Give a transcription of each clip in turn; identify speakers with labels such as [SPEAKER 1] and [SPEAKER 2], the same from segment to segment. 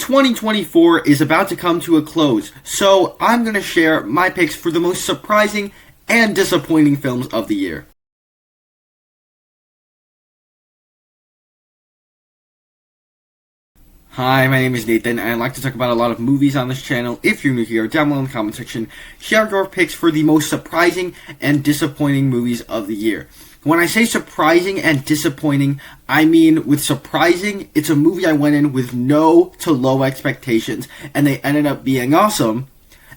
[SPEAKER 1] 2024 is about to come to a close, so I'm going to share my picks for the most surprising and disappointing films of the year. Hi, my name is Nathan, and I'd like to talk about a lot of movies on this channel. If you're new here, down below in the comment section, share your picks for the most surprising and disappointing movies of the year. When I say surprising and disappointing, I mean with surprising, it's a movie I went in with no to low expectations, and they ended up being awesome.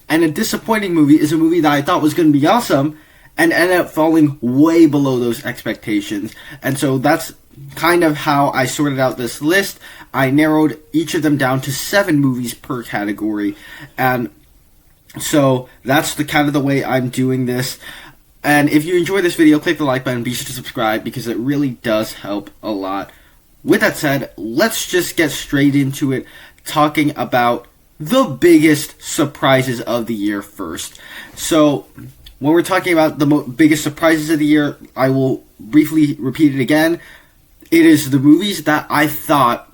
[SPEAKER 1] And a disappointing movie is a movie that I thought was going to be awesome, and ended up falling way below those expectations. And so that's kind of how I sorted out this list. I narrowed each of them down to 7 movies per category, and so that's the kind of the way I'm doing this. And if you enjoy this video, click the like button, be sure to subscribe, because it really does help a lot. With that said, let's just get straight into it, talking about the biggest surprises of the year first. So when we're talking about the biggest surprises of the year, I will briefly repeat it again. It is the movies that I thought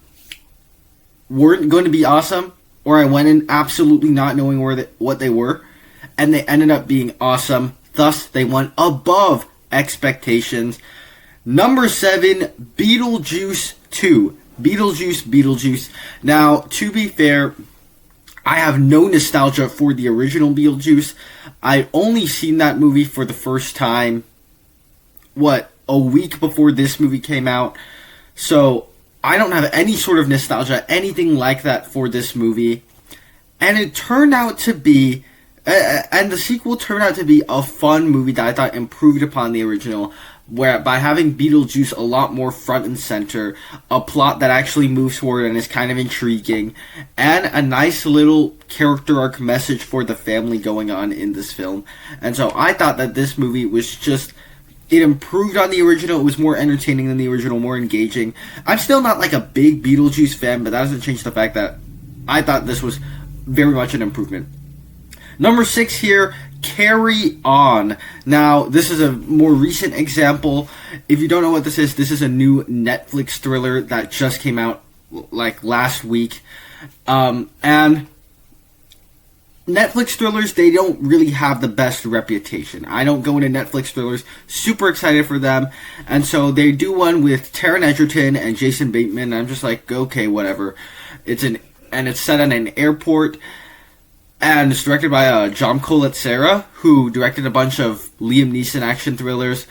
[SPEAKER 1] weren't going to be awesome, or I went in absolutely not knowing what they were, and they ended up being awesome. Thus, they went above expectations. Number 7, Beetle Juice 2. Beetle Juice. Now, to be fair, I have no nostalgia for the original Beetle Juice. I'd only seen that movie for the first time, a week before this movie came out. So I don't have any sort of nostalgia, anything like that for this movie. And it turned out to be, and the sequel turned out to be a fun movie that I thought improved upon the original, where by having Beetle Juice a lot more front and center, a plot that actually moves forward and is kind of intriguing, and a nice little character arc message for the family going on in this film. And so I thought that this movie was just, it improved on the original. It was more entertaining than the original, more engaging. I'm still not like a big Beetlejuice fan, but that doesn't change the fact that I thought this was very much an improvement. Number 6 here, Carry On. Now, this is a more recent example. If you don't know what this is a new Netflix thriller that just came out like last week. And Netflix thrillers, they don't really have the best reputation. I don't go into Netflix thrillers super excited for them, and so they do one with Taron Egerton and Jason Bateman, and I'm just like, okay, whatever. It's set at an airport, and it's directed by John Colet-Serra, who directed a bunch of Liam Neeson action thrillers.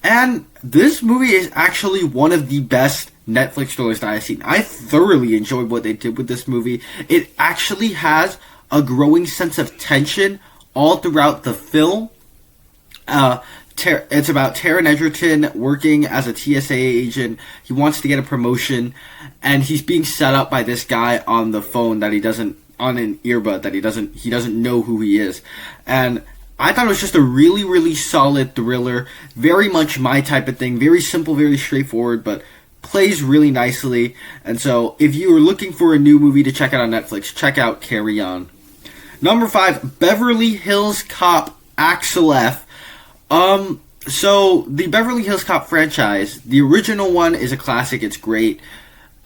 [SPEAKER 1] And this movie is actually one of the best Netflix thrillers that I've seen. I thoroughly enjoyed what they did with this movie. It actually has a growing sense of tension all throughout the film. It's about Taron Egerton working as a TSA agent. He wants to get a promotion, and he's being set up by this guy on the phone that he doesn't, on an earbud that he doesn't know who he is. And I thought it was just a really, really solid thriller. Very much my type of thing. Very simple, very straightforward, but plays really nicely. And so if you are looking for a new movie to check out on Netflix, check out Carry On. Number 5, Beverly Hills Cop Axel F. So the Beverly Hills Cop franchise, the original one is a classic. It's great.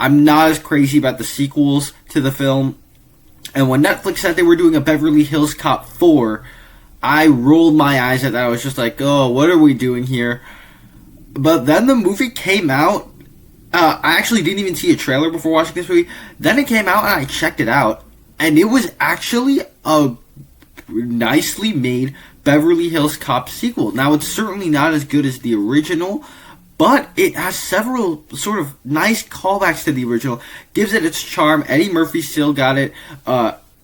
[SPEAKER 1] I'm not as crazy about the sequels to the film. And when Netflix said they were doing a Beverly Hills Cop 4, I rolled my eyes at that. I was just like, oh, what are we doing here? But then the movie came out. I actually didn't even see a trailer before watching this movie. Then it came out and I checked it out. And it was actually a nicely made Beverly Hills Cop sequel. Now, it's certainly not as good as the original, but it has several sort of nice callbacks to the original. Gives it its charm. Eddie Murphy still got it.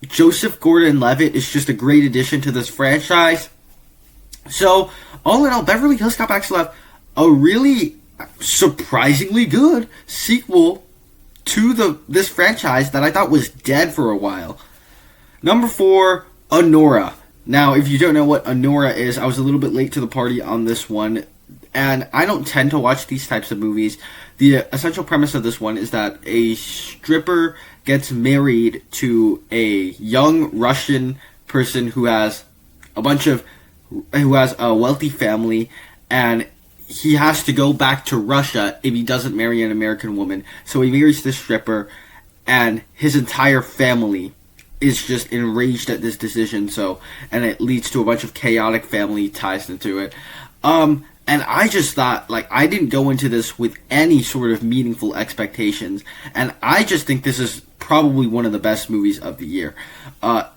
[SPEAKER 1] Joseph Gordon-Levitt is just a great addition to this franchise. So, all in all, Beverly Hills Cop Axel F, a really surprisingly good sequel to this franchise that I thought was dead for a while. Number 4, Anora. Now, if you don't know what Anora is, I was a little bit late to the party on this one, and I don't tend to watch these types of movies. The essential premise of this one is that a stripper gets married to a young Russian person who has a wealthy family, and he has to go back to Russia if he doesn't marry an American woman. So he marries this stripper, and his entire family is just enraged at this decision. So, and it leads to a bunch of chaotic family ties into it. And I just thought, like, I didn't go into this with any sort of meaningful expectations, and I just think this is probably one of the best movies of the year.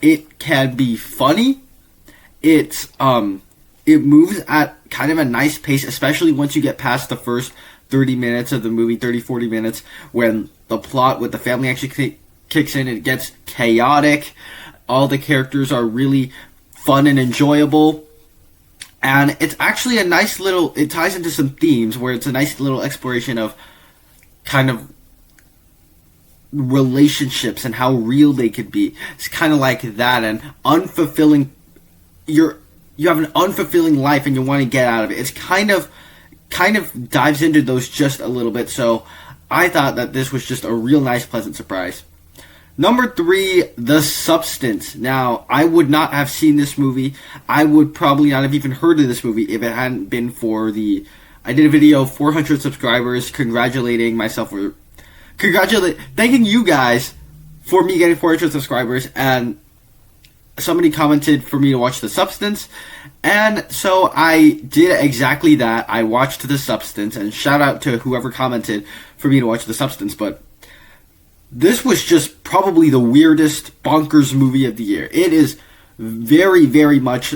[SPEAKER 1] It can be funny. It moves at kind of a nice pace, especially once you get past the first 30 minutes of the movie, 30, 40 minutes, when the plot with the family actually kicks in. It gets chaotic. All the characters are really fun and enjoyable. And it's actually a nice little, it ties into some themes where it's a nice little exploration of kind of relationships and how real they could be. It's kind of like that, and unfulfilling, you have an unfulfilling life and you want to get out of it. It's kind of dives into those just a little bit, so I thought that this was just a real nice, pleasant surprise. Number 3, The Substance. Now, I would not have seen this movie. I would probably not have even heard of this movie if it hadn't been for I did a video, 400 subscribers, congratulating myself for... thanking you guys for me getting 400 subscribers, and somebody commented for me to watch The Substance, and so I did exactly that. I watched The Substance, and shout out to whoever commented for me to watch The Substance, but this was just probably the weirdest, bonkers movie of the year. It is very, very much,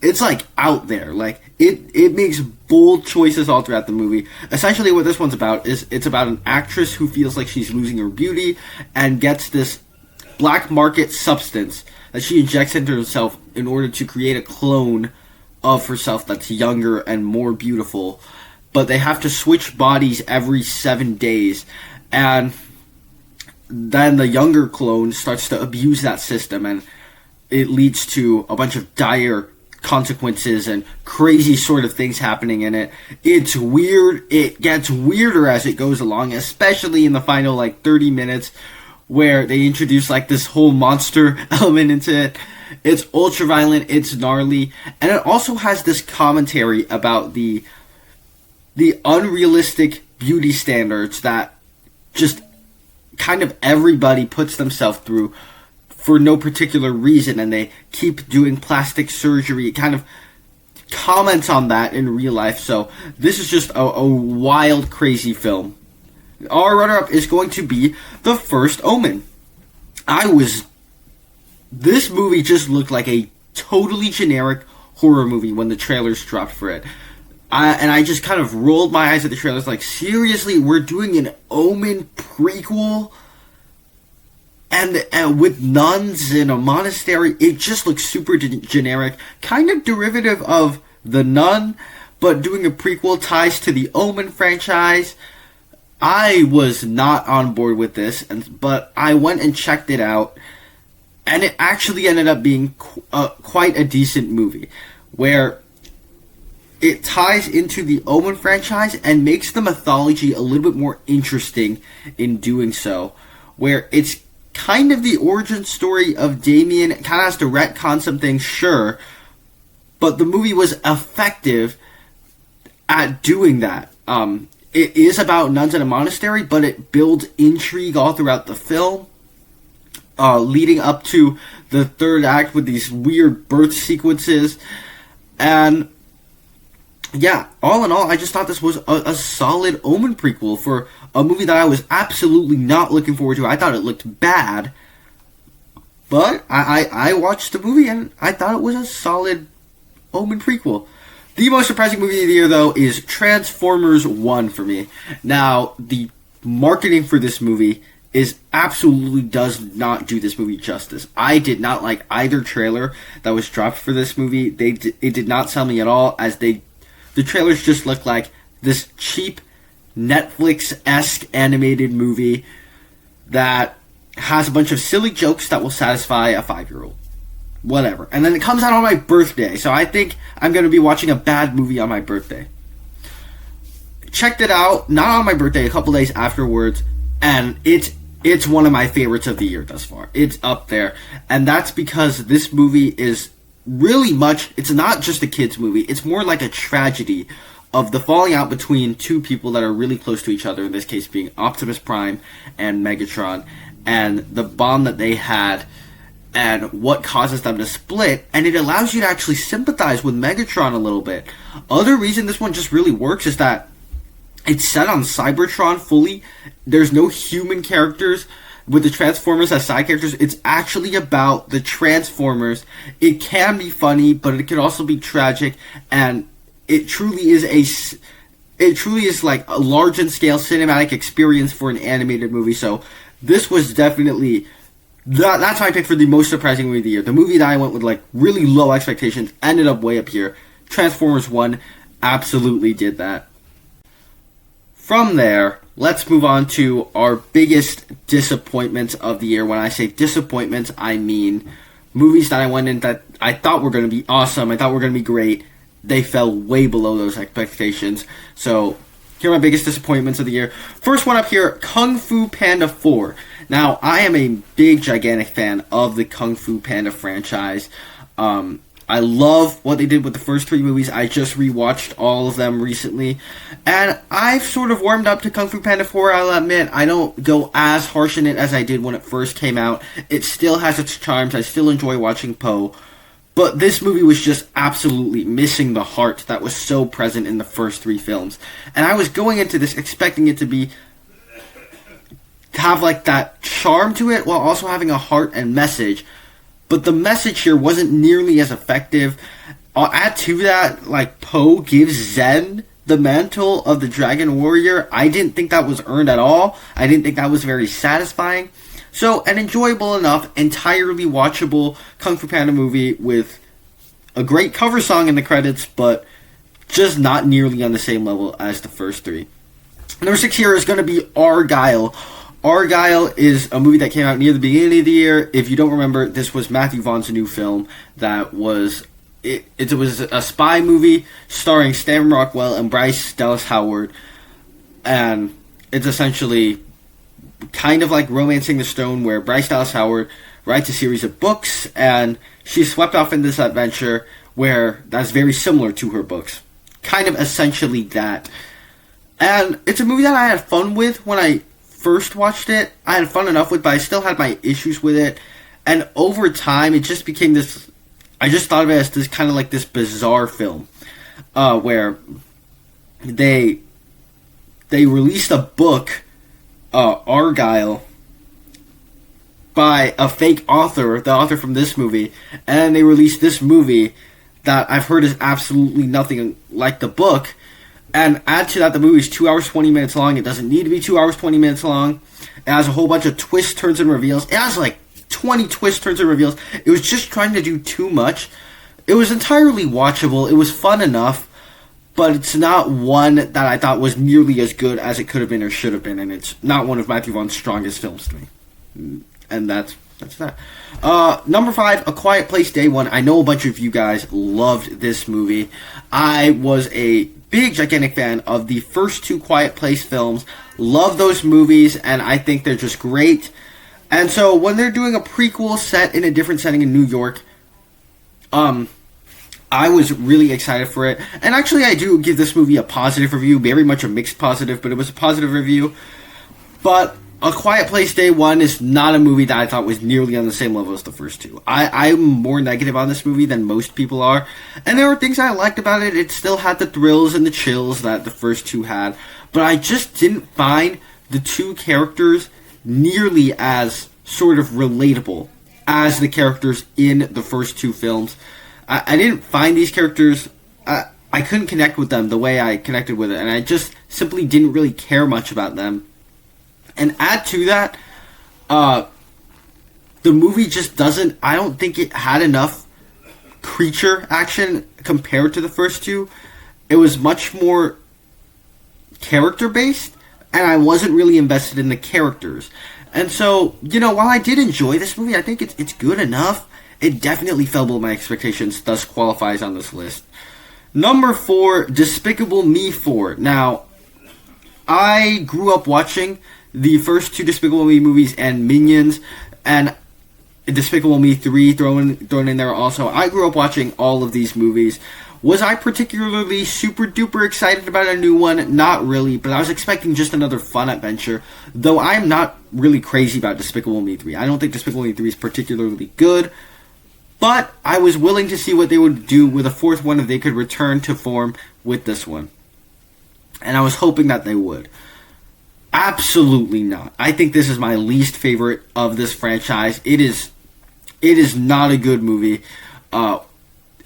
[SPEAKER 1] it's like out there. Like, it makes bold choices all throughout the movie. Essentially what this one's about is it's about an actress who feels like she's losing her beauty and gets this black market substance that she injects into herself in order to create a clone of herself that's younger and more beautiful. But they have to switch bodies every 7 days, and then the younger clone starts to abuse that system, and it leads to a bunch of dire consequences and crazy sort of things happening in it. It's weird. It gets weirder as it goes along, especially in the final 30 minutes where they introduce this whole monster element into it. It's ultra violent, it's gnarly, and it also has this commentary about the unrealistic beauty standards that just kind of everybody puts themselves through for no particular reason, and they keep doing plastic surgery. It kind of comments on that in real life, so this is just a wild, crazy film. Our runner-up is going to be The First Omen. This movie just looked like a totally generic horror movie when the trailers dropped for it. And I just kind of rolled my eyes at the trailers like, seriously, we're doing an Omen prequel? And with nuns in a monastery, it just looks super generic. Kind of derivative of The Nun, but doing a prequel ties to the Omen franchise. I was not on board with this, but I went and checked it out, and it actually ended up being quite a decent movie, where it ties into the Omen franchise and makes the mythology a little bit more interesting in doing so, where it's kind of the origin story of Damien. It kind of has to retcon some things, sure, but the movie was effective at doing that. It is about nuns in a monastery, but it builds intrigue all throughout the film, leading up to the third act with these weird birth sequences. And yeah, all in all, I just thought this was a solid Omen prequel for a movie that I was absolutely not looking forward to. I thought it looked bad, but I watched the movie and I thought it was a solid Omen prequel. The most surprising movie of the year, though, is Transformers 1 for me. Now, the marketing for this movie absolutely does not do this movie justice. I did not like either trailer that was dropped for this movie. It did not sell me at all, as the trailers just look like this cheap Netflix-esque animated movie that has a bunch of silly jokes that will satisfy a 5-year-old. Whatever. And then it comes out on my birthday, so I think I'm going to be watching a bad movie on my birthday. Checked it out, not on my birthday, a couple days afterwards, and it's one of my favorites of the year thus far. It's up there, and that's because this movie is really much, it's not just a kid's movie, it's more like a tragedy of the falling out between two people that are really close to each other, in this case being Optimus Prime and Megatron. and the bond that they had and what causes them to split, and it allows you to actually sympathize with Megatron a little bit. Other reason this one just really works is that it's set on Cybertron fully. There's no human characters with the Transformers as side characters. It's actually about the Transformers. It can be funny, but it can also be tragic, and it truly is like a large in scale cinematic experience for an animated movie. So this was definitely that's my pick for the most surprising movie of the year. The movie that I went with like really low expectations ended up way up here. Transformers 1 absolutely did that. From there, let's move on to our biggest disappointments of the year. When I say disappointments, I mean movies that I went in that I thought were going to be awesome, I thought were going to be great. They fell way below those expectations. So, here are my biggest disappointments of the year. First one up here, Kung Fu Panda 4. Now, I am a big, gigantic fan of the Kung Fu Panda franchise. I love what they did with the first 3 movies. I just rewatched all of them recently. And I've sort of warmed up to Kung Fu Panda 4, I'll admit. I don't go as harsh in it as I did when it first came out. It still has its charms. I still enjoy watching Po. But this movie was just absolutely missing the heart that was so present in the first 3 films. And I was going into this expecting it to have like that charm to it while also having a heart and message. But the message here wasn't nearly as effective. I'll add to that, like, Po gives Zen the mantle of the Dragon Warrior. I didn't think that was earned at all. I didn't think that was very satisfying. So, an enjoyable enough, entirely watchable Kung Fu Panda movie with a great cover song in the credits, but just not nearly on the same level as the first 3. Number 6 here is going to be Argyle. Argyle is a movie that came out near the beginning of the year. If you don't remember, this was Matthew Vaughn's new film that was... It was a spy movie starring Stan Rockwell and Bryce Dallas Howard. And it's essentially kind of like Romancing the Stone, where Bryce Dallas Howard writes a series of books, and she's swept off in this adventure where that's very similar to her books. Kind of essentially that. And it's a movie that I had fun with when I first watched it. I had fun enough with, but I still had my issues with it. And over time, it just became this... I just thought of it as this kind of like this bizarre film, where they released a book, Argyle, by a fake author, the author from this movie, and they released this movie that I've heard is absolutely nothing like the book. And add to that, the movie is 2 hours, 20 minutes long. It doesn't need to be 2 hours, 20 minutes long. It has a whole bunch of twists, turns, and reveals. It has like 20 twists, turns, and reveals. It was just trying to do too much. It was entirely watchable. It was fun enough, but it's not one that I thought was nearly as good as it could have been or should have been, and it's not one of Matthew Vaughn's strongest films to me. And that's that. Number 5, A Quiet Place Day 1. I know a bunch of you guys loved this movie. I was a big, gigantic fan of the first 2 Quiet Place films. Love those movies, and I think they're just great. And so when they're doing a prequel set in a different setting in New York, I was really excited for it. And actually, I do give this movie a positive review, very much a mixed positive, but it was a positive review. But A Quiet Place Day 1 is not a movie that I thought was nearly on the same level as the first 2. I'm more negative on this movie than most people are. And there were things I liked about it. It still had the thrills and the chills that the first 2 had. But I just didn't find the 2 characters nearly as sort of relatable as the characters in the first 2 films. I didn't find these characters... I couldn't connect with them the way I connected with it. And I just simply didn't really care much about them. And add to that, the movie just doesn't... I don't think it had enough creature action compared to the first 2. It was much more character-based, and I wasn't really invested in the characters. And so, while I did enjoy this movie, I think it's good enough. It definitely fell below my expectations, thus qualifies on this list. Number 4, Despicable Me 4. Now, I grew up watching the first 2 Despicable Me movies and Minions, and Despicable Me 3 thrown in there also. I grew up watching all of these movies. Was I particularly super duper excited about a new one? Not really, but I was expecting just another fun adventure, though I'm not really crazy about Despicable Me 3. I don't think Despicable Me 3 is particularly good, but I was willing to see what they would do with a fourth one if they could return to form with this one. And I was hoping that they would. Absolutely not. I think this is my least favorite of this franchise. It is not a good movie.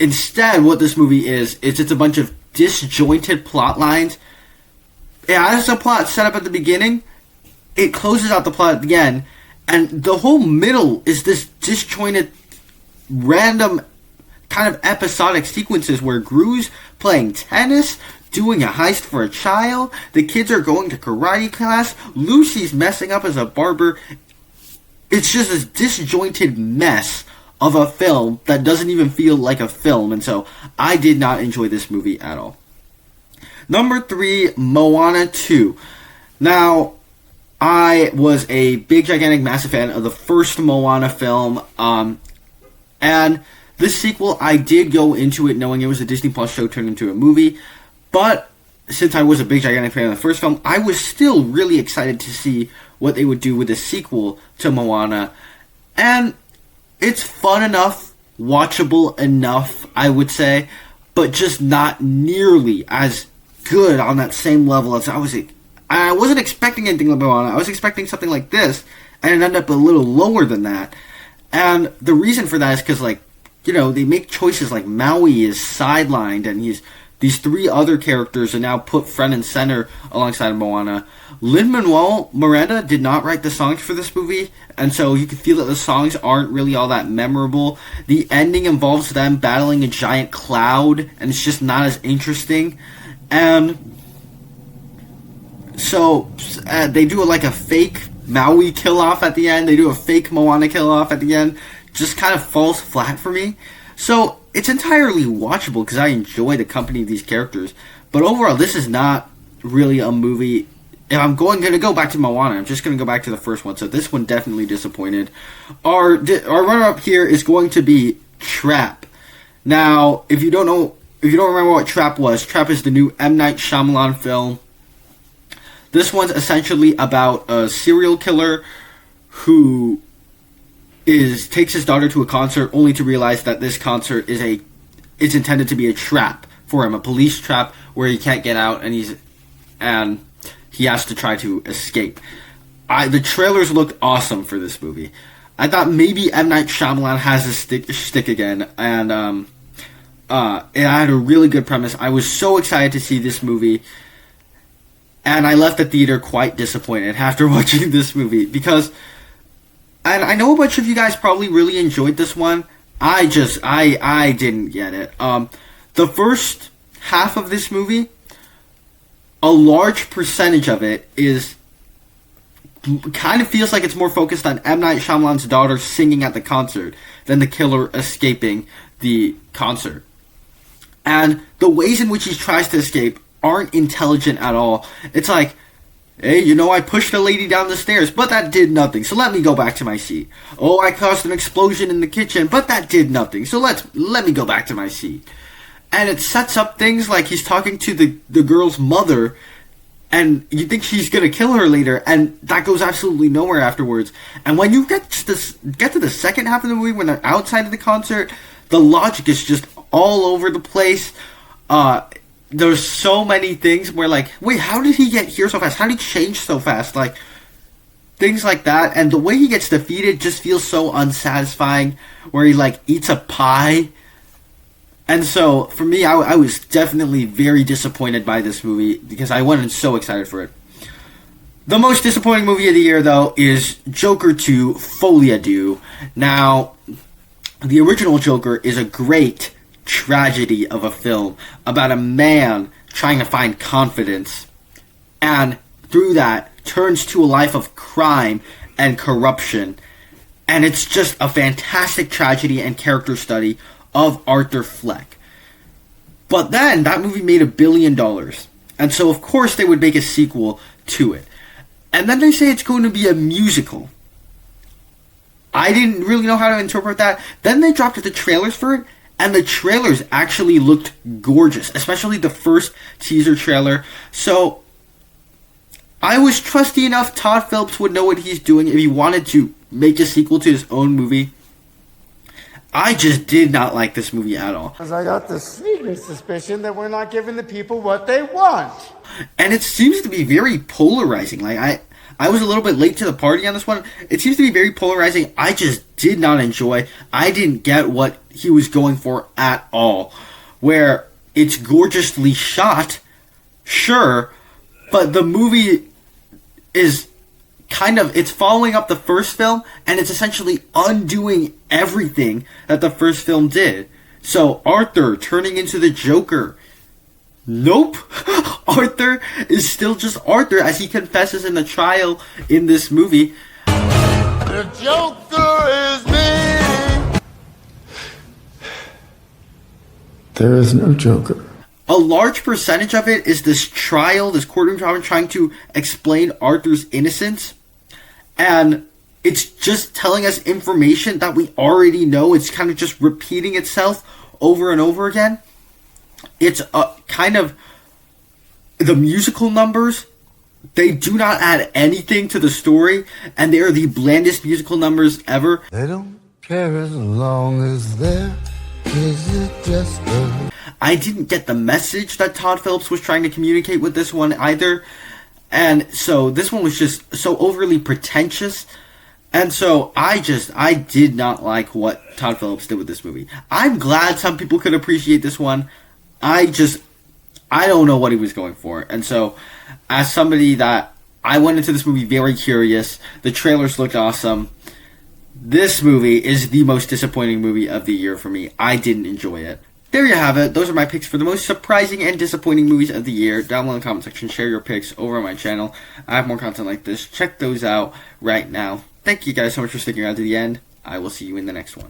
[SPEAKER 1] Instead, what this movie is, it's a bunch of disjointed plot lines. It has a plot set up at the beginning. It closes out the plot at the end. And the whole middle is this disjointed, random, kind of episodic sequences where Gru's playing tennis, doing a heist for a child, the kids are going to karate class, Lucy's messing up as a barber. It's just this disjointed mess of a film that doesn't even feel like a film, and so I did not enjoy this movie at all. Number 3, Moana 2. Now, I was a big, gigantic, massive fan of the first Moana film, and this sequel, I did go into it knowing it was a Disney Plus show turned into a movie, but since I was a big, gigantic fan of the first film, I was still really excited to see what they would do with a sequel to Moana, and it's fun enough, watchable enough, I would say, but just not nearly as good on that same level as I wasn't expecting anything like Moana. I was expecting something like this, and it ended up a little lower than that. And the reason for that is because, they make choices like Maui is sidelined, and these 3 other characters are now put front and center alongside Moana. Lin-Manuel Miranda did not write the songs for this movie, and so you can feel that the songs aren't really all that memorable. The ending involves them battling a giant cloud, and it's just not as interesting. And so they do a fake Maui kill-off at the end. They do a fake Moana kill-off at the end. Just kind of falls flat for me. So it's entirely watchable because I enjoy the company of these characters. But overall, this is not really a movie. If I'm going to go back to Moana, I'm just going to go back to the first one. So this one definitely disappointed. Our runner-up here is going to be Trap. Now, if you don't remember what Trap was, Trap is the new M. Night Shyamalan film. This one's essentially about a serial killer who takes his daughter to a concert only to realize that this concert is intended to be a trap for him, a police trap where he can't get out, and he has to try to escape. The trailers looked awesome for this movie. I thought maybe M. Night Shyamalan has a stick again, and it had a really good premise. I was so excited to see this movie, and I left the theater quite disappointed after watching this movie because, and I know a bunch of you guys probably really enjoyed this one. I didn't get it. The first half of this movie, a large percentage of it kind of feels like it's more focused on M. Night Shyamalan's daughter singing at the concert than the killer escaping the concert. And the ways in which he tries to escape aren't intelligent at all. It's like, hey, I pushed a lady down the stairs, but that did nothing, so let me go back to my seat. Oh, I caused an explosion in the kitchen, but that did nothing, so let me go back to my seat. And it sets up things like he's talking to the girl's mother, and you think she's gonna kill her later, and that goes absolutely nowhere afterwards. And when you get to the second half of the movie, when they're outside of the concert, the logic is just all over the place. There's so many things where, wait, how did he get here so fast? How did he change so fast? Things like that. And the way he gets defeated just feels so unsatisfying, where he, eats a pie. And so, for me, I was definitely very disappointed by this movie, because I wasn't so excited for it. The most disappointing movie of the year, though, is Joker 2, Folie à Deux. Now, the original Joker is a great tragedy of a film about a man trying to find confidence, and through that turns to a life of crime and corruption. And it's just a fantastic tragedy and character study of Arthur Fleck. But then that movie made $1 billion, and so of course they would make a sequel to it. And then they say it's going to be a musical. I didn't really know how to interpret that. Then they dropped the trailers for it, And the trailers actually looked gorgeous, especially the first teaser trailer. So I was trusty enough Todd Phillips would know what he's doing if he wanted to make a sequel to his own movie. I just did not like this movie at all.
[SPEAKER 2] Because I got the sneaking suspicion that we're not giving the people what they want.
[SPEAKER 1] And it seems to be very polarizing. Like, I was a little bit late to the party on this one. It seems to be very polarizing. I just did not enjoy. I didn't get what he was going for at all. Where it's gorgeously shot, sure, but the movie is it's following up the first film, and it's essentially undoing everything that the first film did. So Arthur turning into the Joker. Nope. Arthur is still just Arthur, as he confesses in the trial in this movie.
[SPEAKER 2] The Joker is me. There is no Joker.
[SPEAKER 1] A large percentage of it is this trial, this courtroom trial, trying to explain Arthur's innocence. And it's just telling us information that we already know. It's kind of just repeating itself over and over again. It's kind of the musical numbers. They do not add anything to the story, and they are the blandest musical numbers ever.
[SPEAKER 2] They don't care as long as there is just a...
[SPEAKER 1] I didn't get the message that Todd Phillips was trying to communicate with this one either. And so this one was just so overly pretentious. And so I did not like what Todd Phillips did with this movie. I'm glad some people could appreciate this one. I don't know what he was going for. And so as somebody that I went into this movie very curious, the trailers looked awesome. This movie is the most disappointing movie of the year for me. I didn't enjoy it. There you have it. Those are my picks for the most surprising and disappointing movies of the year. Down below in the comment section, share your picks over on my channel. I have more content like this. Check those out right now. Thank you guys so much for sticking around to the end. I will see you in the next one.